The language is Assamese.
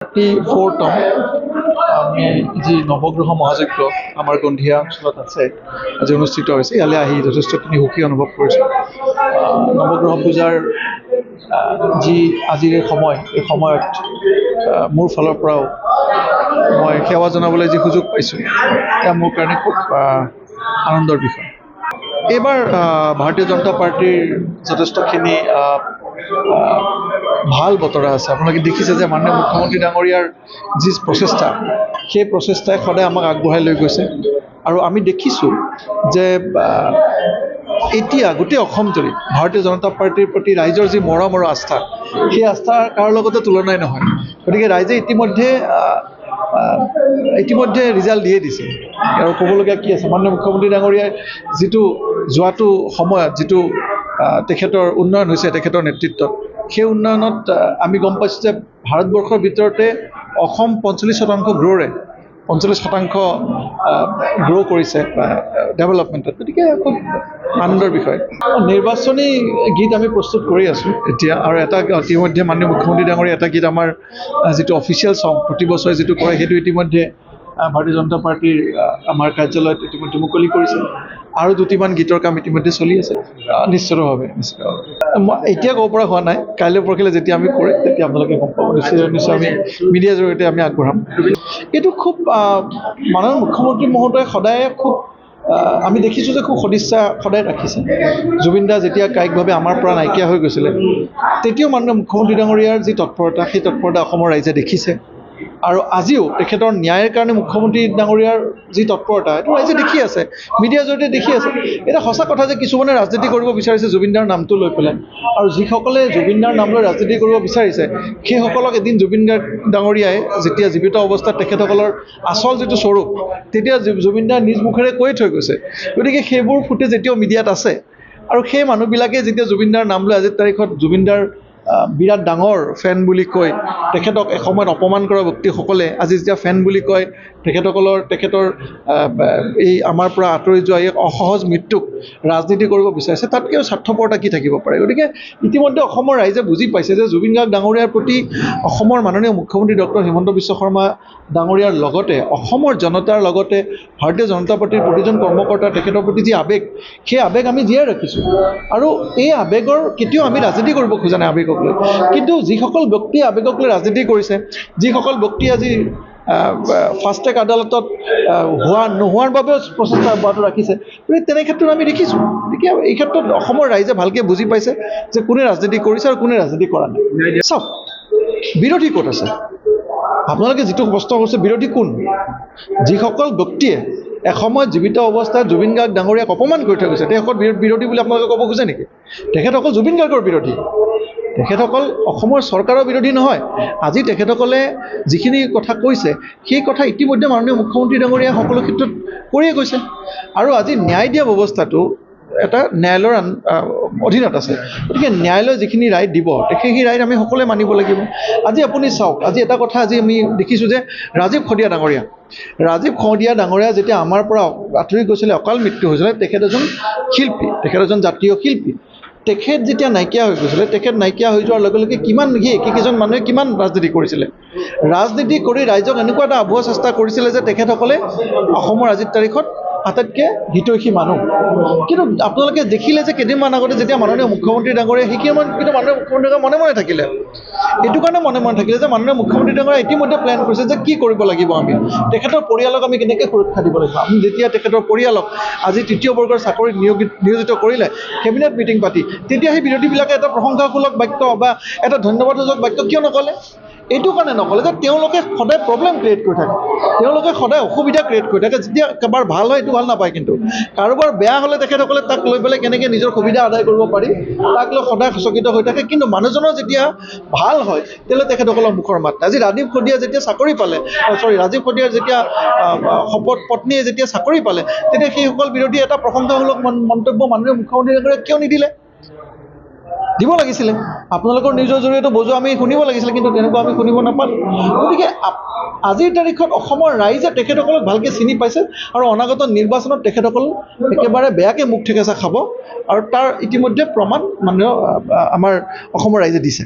34তম আমি যি নৱগ্ৰহ মহাযজ্ঞ আমাৰ গন্ধিয়া অঞ্চলত আছে আজি অনুষ্ঠিত হৈছে। ইয়ালৈ আহি যথেষ্টখিনি সুখী অনুভৱ কৰিছোঁ। নৱগ্ৰহ পূজাৰ যি আজিৰ সময়, এই সময়ত মোৰ ফালৰ পৰাও মই সেৱা জনাবলৈ যি সুযোগ পাইছোঁ, এয়া মোৰ কাৰণে খুব আনন্দৰ বিষয়। এইবাৰ ভাৰতীয় জনতা পাৰ্টিৰ যথেষ্টখিনি ভাল বতৰা আছে। আপোনালোকে দেখিছে যে মাননীয় মুখ্যমন্ত্ৰী ডাঙৰীয়াৰ যি প্ৰচেষ্টা, সেই প্ৰচেষ্টাই সদায় আমাক আগবঢ়াই লৈ গৈছে। আৰু আমি দেখিছোঁ যে এতিয়া গোটেই অসমজুৰি ভাৰতীয় জনতা পাৰ্টিৰ প্ৰতি ৰাইজৰ যি মৰম আৰু আস্থা, সেই আস্থাৰ কাৰো লগতে তুলনাই নহয়। গতিকে ৰাইজে ইতিমধ্যে ৰিজাল্ট দিয়ে দিছে। আৰু ক'বলগীয়া কি আছে, মাননীয় মুখ্যমন্ত্ৰী ডাঙৰীয়াই যিটো যোৱাটো সময়ত যিটো তেখেতৰ উন্নয়ন হৈছে তেখেতৰ নেতৃত্বত, সেই উন্নয়নত আমি গম পাইছোঁ যে ভাৰতবৰ্ষৰ ভিতৰতে অসম 45% গ্ৰ' কৰিছে ডেভেলপমেণ্টত। গতিকে খুব আনন্দৰ বিষয়। নিৰ্বাচনী গীত আমি প্ৰস্তুত কৰি আছোঁ এতিয়া, আৰু এটা ইতিমধ্যে মাননীয় মুখ্যমন্ত্ৰী ডাঙৰীয়া এটা গীত আমাৰ যিটো অফিচিয়েল ছং প্ৰতি বছৰে যিটো কৰে, সেইটো ইতিমধ্যে ভাৰতীয় জনতা পাৰ্টিৰ আমাৰ কাৰ্যালয়ত ইতিমধ্যে মুকলি কৰিছে। আৰু দুটিমান গীতৰ কাম ইতিমধ্যে চলি আছে। নিশ্চিতভাৱে মই এতিয়া ক'ব পৰা হোৱা নাই। কাইলৈ পৰহিলৈ যেতিয়া আমি কৰিম তেতিয়া আপোনালোকে গম পাব। নিশ্চয় আমি মিডিয়াৰ জৰিয়তে আমি আগবঢ়াম। এইটো খুব মাননীয় মুখ্যমন্ত্ৰী মহোদয়ে সদায় খুব আমি দেখিছোঁ যে খুব সদিচ্ছা সদায় ৰাখিছে। জুবিন দা যেতিয়া কায়িকভাৱে আমাৰ পৰা নাইকিয়া হৈ গৈছিলে, তেতিয়াও মাননীয় মুখ্যমন্ত্ৰী ডাঙৰীয়াৰ যি তৎপৰতা, সেই তৎপৰতা অসমৰ ৰাইজে দেখিছে। আৰু আজিও তেখেতৰ ন্যায়ৰ কাৰণে মুখ্যমন্ত্ৰী ডাঙৰীয়াৰ যি তৎপৰতা, এইটো ৰাইজে দেখি আছে, মিডিয়াৰ জৰিয়তে দেখি আছে। এটা সঁচা কথা যে কিছুমানে ৰাজনীতি কৰিব বিচাৰিছে জুবিনদাৰ নামটো লৈ পেলাই, আৰু যিসকলে জুবিনদাৰ নাম লৈ ৰাজনীতি কৰিব বিচাৰিছে, সেইসকলক এদিন জুবিন ডাঙৰীয়াই যেতিয়া জীৱিত অৱস্থাত তেখেতসকলৰ আচল যিটো স্বৰূপ, তেতিয়া জুবিনদাৰ নিজ মুখেৰে কৈ থৈ গৈছে। গতিকে সেইবোৰ ফুটেজ এতিয়াও মিডিয়াত আছে। আৰু সেই মানুহবিলাকে যেতিয়া জুবিনদাৰ নাম লৈ আজিৰ তাৰিখত জুবিনদাৰ বিৰাট ডাঙৰ ফেন বুলি কয়, তেখেতক এসময়ত অপমান কৰা ব্যক্তিসকলে আজি যেতিয়া ফেন বুলি কয়, তেখেতৰ এই আমাৰ পৰা আঁতৰি যোৱা এই অসহজ মৃত্যুক ৰাজনীতি কৰিব বিচাৰিছে, তাতকৈ স্বাৰ্থপৰতা কি থাকিব পাৰে। গতিকে ইতিমধ্যে অসমৰ ৰাইজে বুজি পাইছে যে জুবিন গাৰ্গ ডাঙৰীয়াৰ প্ৰতি অসমৰ মাননীয় মুখ্যমন্ত্ৰী ডক্টৰ হিমন্ত বিশ্ব শৰ্মা ডাঙৰীয়াৰ লগতে অসমৰ জনতাৰ লগতে ভাৰতীয় জনতা পাৰ্টিৰ প্ৰতিজন কৰ্মকৰ্তাৰ তেখেতৰ প্ৰতি যি আৱেগ, সেই আৱেগ আমি জীয়াই ৰাখিছোঁ। আৰু এই আৱেগৰ কেতিয়াও আমি ৰাজনীতি কৰিব খোজা নাই আৱেগক লৈ। কিন্তু যিসকল ব্যক্তিয়ে আৱেগক লৈ ৰাজনীতি কৰিছে, যিসকল ব্যক্তিয়ে আজি ফাষ্ট ট্ৰেক আদালতত নোহোৱাৰ বাবেও প্ৰচেষ্টা অব্যাহত ৰাখিছে, গতিকে তেনে ক্ষেত্ৰত আমি দেখিছোঁ। গতিকে এই ক্ষেত্ৰত অসমৰ ৰাইজে ভালকৈ বুজি পাইছে যে কোনে ৰাজনীতি কৰিছে আৰু কোনে ৰাজনীতি কৰা নাই। চাওক, বিৰোধী ক'ত আছে? আপোনালোকে যিটো প্ৰশ্ন কৰিছে, বিৰোধী কোন? যিসকল ব্যক্তিয়ে এসময়ত জীৱিত অৱস্থাত জুবিন গাৰ্গ ডাঙৰীয়াক অপমান কৰি থৈ গৈছে, তেখেতসকল বিৰোধী বুলি আপোনালোকে ক'ব খোজে নেকি? তেখেতসকল জুবিন গাৰ্গৰ বিৰোধী। তেখেতসকল অসমৰ চৰকাৰৰ বিৰোধী নহয়। আজি তেখেতসকলে যিখিনি কথা কৈছে, সেই কথা ইতিমধ্যে মাননীয় মুখ্যমন্ত্ৰী ডাঙৰীয়াই সকলো ক্ষেত্ৰত কৰিয়ে গৈছে। আৰু আজি ন্যায় দিয়া ব্যৱস্থাটো এটা ন্যায়ালয়ৰ অধীনত আছে। গতিকে ন্যায়ালয়ে যিখিনি ৰায় দিব, সেই ৰায়ত আমি সকলোৱে মানিব লাগিব। আজি আপুনি চাওক, আজি এটা কথা আজি আমি দেখিছোঁ যে ৰাজীৱ খদিয়া ডাঙৰীয়া যেতিয়া আমাৰ পৰা আঁতৰি গৈছিলে, অকাল মৃত্যু হৈছিলে, তেখেত এজন শিল্পী, তেখেত এজন জাতীয় শিল্পী। তেখেত যেতিয়া নাইকিয়া হৈ গৈছিলে, তেখেত নাইকিয়া হৈ যোৱাৰ লগে লগে একেকেইজন মানুহে কিমান ৰাজনীতি কৰিছিলে। ৰাজনীতি কৰি ৰাইজক এনেকুৱা এটা আভুৱা চেষ্টা কৰিছিলে যে তেখেতসকলে অসমৰ আজিৰ তাৰিখত আটাইতকৈ হিতৈষী মানুহ। কিন্তু আপোনালোকে দেখিলে যে কেইদিনমান আগতে যেতিয়া মাননীয় মুখ্যমন্ত্ৰী ডাঙৰীয়া কিন্তু মাননীয় মুখ্যমন্ত্ৰী ডাঙৰীয়া মনে থাকিলে। এইটো কাৰণে মনে থাকিলে যে মাননীয় মুখ্যমন্ত্ৰী ডাঙৰীয়া ইতিমধ্যে প্লেন কৰিছে যে কি কৰিব লাগিব, আমি তেখেতৰ পৰিয়ালক আমি কেনেকৈ সুৰক্ষা দিব লাগিব। আমি যেতিয়া তেখেতৰ পৰিয়ালক আজি 3য় বৰ্গৰ চাকৰিত নিয়োজিত কৰিলে, কেবিনেট মিটিং পাতি, তেতিয়া সেই বিৰোধীবিলাকে এটা প্ৰশংসাসূলক বাক্য বা এটা ধন্যবাদসূচক বাক্য কিয় নক'লে? এইটো কাৰণে নক'লে যে তেওঁলোকে সদায় প্ৰব্লেম ক্ৰিয়েট কৰি থাকে, তেওঁলোকে সদায় অসুবিধা ক্ৰিয়েট কৰি থাকে। যেতিয়া কাৰোবাৰ ভাল হয় সেইটো ভাল নাপায়, কিন্তু কাৰোবাৰ বেয়া হ'লে তেখেতসকলে তাক লৈ পেলাই কেনেকৈ নিজৰ সুবিধা আদায় কৰিব পাৰি, তাক লৈ সদায় সচকিত হৈ থাকে। কিন্তু মানুহজনৰ যেতিয়া ভাল হয়, তেতিয়াহ'লে তেখেতসকলৰ মুখৰ মাত। আজি ৰাজীৱ খদিয়াৰ যেতিয়া শপত পত্নীয়ে যেতিয়া চাকৰি পালে, তেতিয়া সেইসকল বিৰোধীয়ে এটা প্ৰশংসাসূলক মন্তব্য মাননীয় মুখ্যমন্ত্ৰী ডাঙৰীয়াক কিয় নিদিলে? দিব লাগিছিলে। আপোনালোকৰ নিউজৰ জৰিয়তে বজোৱা আমি শুনিব লাগিছিলে, কিন্তু তেনেকুৱা আমি শুনিব নাপালোঁ। গতিকে আজিৰ তাৰিখত অসমৰ ৰাইজে তেখেতসকলক ভালকৈ চিনি পাইছে, আৰু অনাগত নিৰ্বাচনত তেখেতসকল একেবাৰে বেয়াকৈ মুখ ঠেকেচা খাব, আৰু তাৰ ইতিমধ্যে প্ৰমাণ আমাৰ অসমৰ ৰাইজে দিছে।